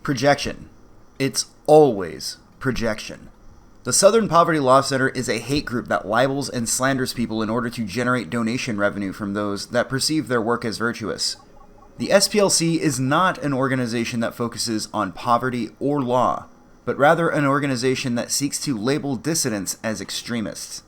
Projection. It's always projection. The Southern Poverty Law Center is a hate group that libels and slanders people in order to generate donation revenue from those that perceive their work as virtuous. The SPLC is not an organization that focuses on poverty or law, but rather an organization that seeks to label dissidents as extremists.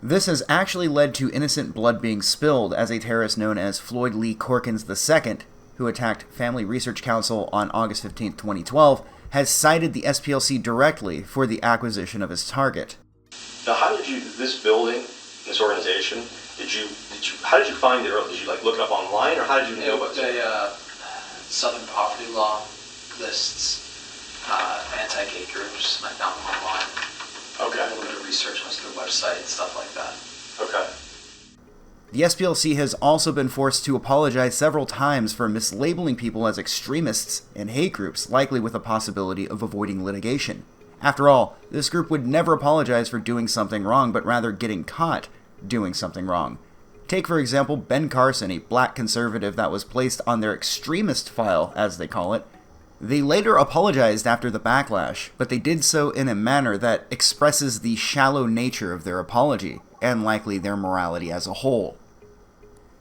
This has actually led to innocent blood being spilled, as a terrorist known as Floyd Lee Corkins II, who attacked Family Research Council on August 15, 2012, has cited the SPLC directly for the acquisition of his target. Now, how did you, this building, this organization, how did you find it early? Did you look it up online, or how did you know about it? Southern Poverty Law lists anti-gay groups, and I found them online. Okay. A little bit of research, went to their website and stuff like that. Okay. The SPLC has also been forced to apologize several times for mislabeling people as extremists and hate groups, likely with a possibility of avoiding litigation. After all, this group would never apologize for doing something wrong, but rather getting caught doing something wrong. Take, for example, Ben Carson, a black conservative that was placed on their extremist file, as they call it. They later apologized after the backlash, but they did so in a manner that expresses the shallow nature of their apology, and likely their morality as a whole.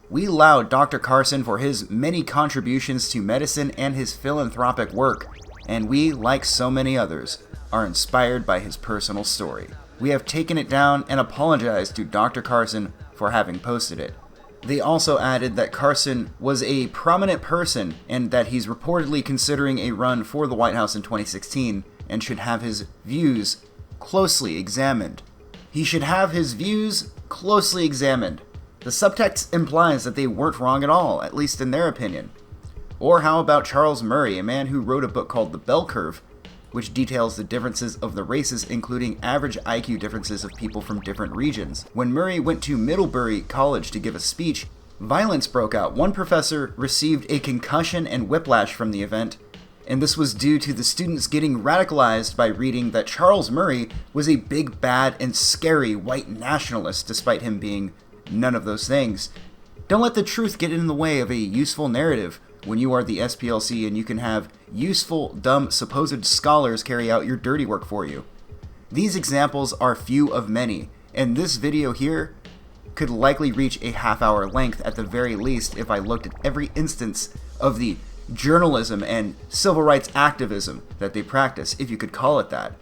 We laud Dr. Carson for his many contributions to medicine and his philanthropic work, and we, like so many others, are inspired by his personal story. We have taken it down and apologized to Dr. Carson for having posted it. They also added that Carson was a prominent person and that he's reportedly considering a run for the White House in 2016 and should have his views closely examined. He should have his views closely examined. The subtext implies that they weren't wrong at all, at least in their opinion. Or how about Charles Murray, a man who wrote a book called The Bell Curve, which details the differences of the races, including average IQ differences of people from different regions. When Murray went to Middlebury College to give a speech, violence broke out. One professor received a concussion and whiplash from the event, and this was due to the students getting radicalized by reading that Charles Murray was a big, bad, and scary white nationalist, despite him being none of those things. Don't let the truth get in the way of a useful narrative when you are the SPLC and you can have useful, dumb, supposed scholars carry out your dirty work for you. These examples are few of many, and this video here could likely reach a half-hour length at the very least if I looked at every instance of the journalism and civil rights activism that they practice, if you could call it that.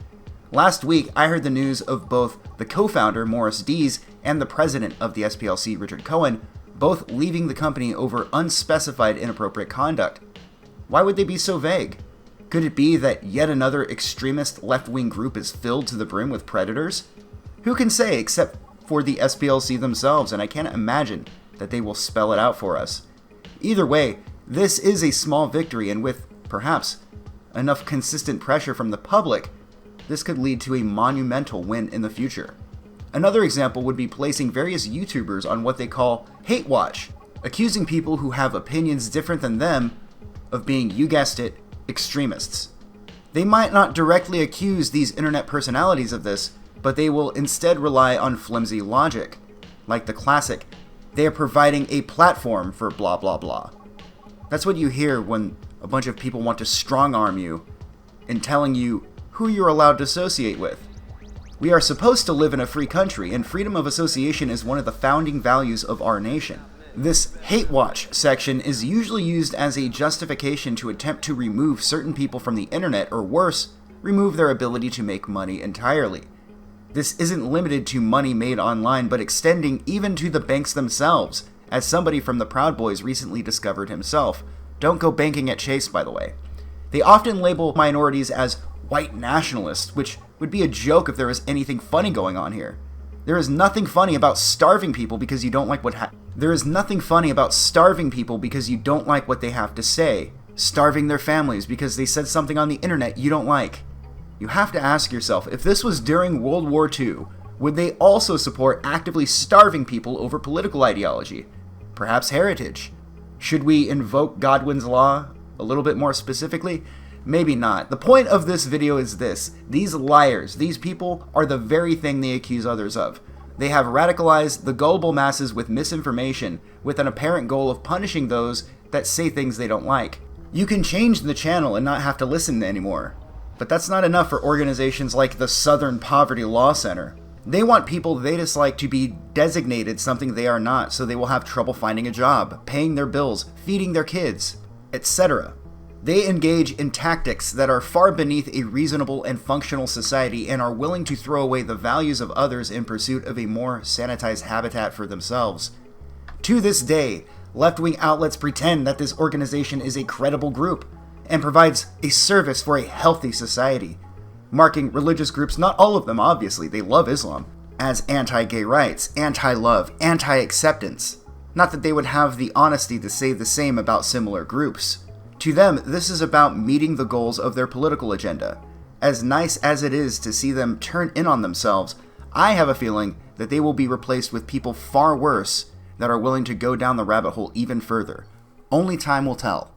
Last week, I heard the news of both the co-founder, Morris Dees, and the president of the SPLC, Richard Cohen, both leaving the company over unspecified inappropriate conduct. Why would they be so vague? Could it be that yet another extremist left-wing group is filled to the brim with predators? Who can say except for the SPLC themselves, and I can't imagine that they will spell it out for us. Either way, this is a small victory, and with, perhaps, enough consistent pressure from the public, this could lead to a monumental win in the future. Another example would be placing various YouTubers on what they call hate watch, accusing people who have opinions different than them of being, you guessed it, extremists. They might not directly accuse these internet personalities of this, but they will instead rely on flimsy logic. Like the classic, they are providing a platform for blah blah blah. That's what you hear when a bunch of people want to strong-arm you in telling you who you're allowed to associate with. We are supposed to live in a free country, and freedom of association is one of the founding values of our nation. This hate watch section is usually used as a justification to attempt to remove certain people from the internet, or worse, remove their ability to make money entirely. This isn't limited to money made online, but extending even to the banks themselves, as somebody from the Proud Boys recently discovered himself. Don't go banking at Chase, by the way. They often label minorities as white nationalists, which would be a joke if there was anything funny going on here. There is nothing funny about starving people because you don't like what they have to say. Starving their families because they said something on the internet you don't like. You have to ask yourself, if this was during World War II, would they also support actively starving people over political ideology? Perhaps heritage? Should we invoke Godwin's law a little bit more specifically? Maybe not. The point of this video is this. These liars, these people, are the very thing they accuse others of. They have radicalized the gullible masses with misinformation, with an apparent goal of punishing those that say things they don't like. You can change the channel and not have to listen anymore. But that's not enough for organizations like the Southern Poverty Law Center. They want people they dislike to be designated something they are not, so they will have trouble finding a job, paying their bills, feeding their kids, etc. They engage in tactics that are far beneath a reasonable and functional society and are willing to throw away the values of others in pursuit of a more sanitized habitat for themselves. To this day, left-wing outlets pretend that this organization is a credible group and provides a service for a healthy society, marking religious groups, not all of them obviously, they love Islam, as anti-gay rights, anti-love, anti-acceptance. Not that they would have the honesty to say the same about similar groups. To them, this is about meeting the goals of their political agenda. As nice as it is to see them turn in on themselves, I have a feeling that they will be replaced with people far worse that are willing to go down the rabbit hole even further. Only time will tell.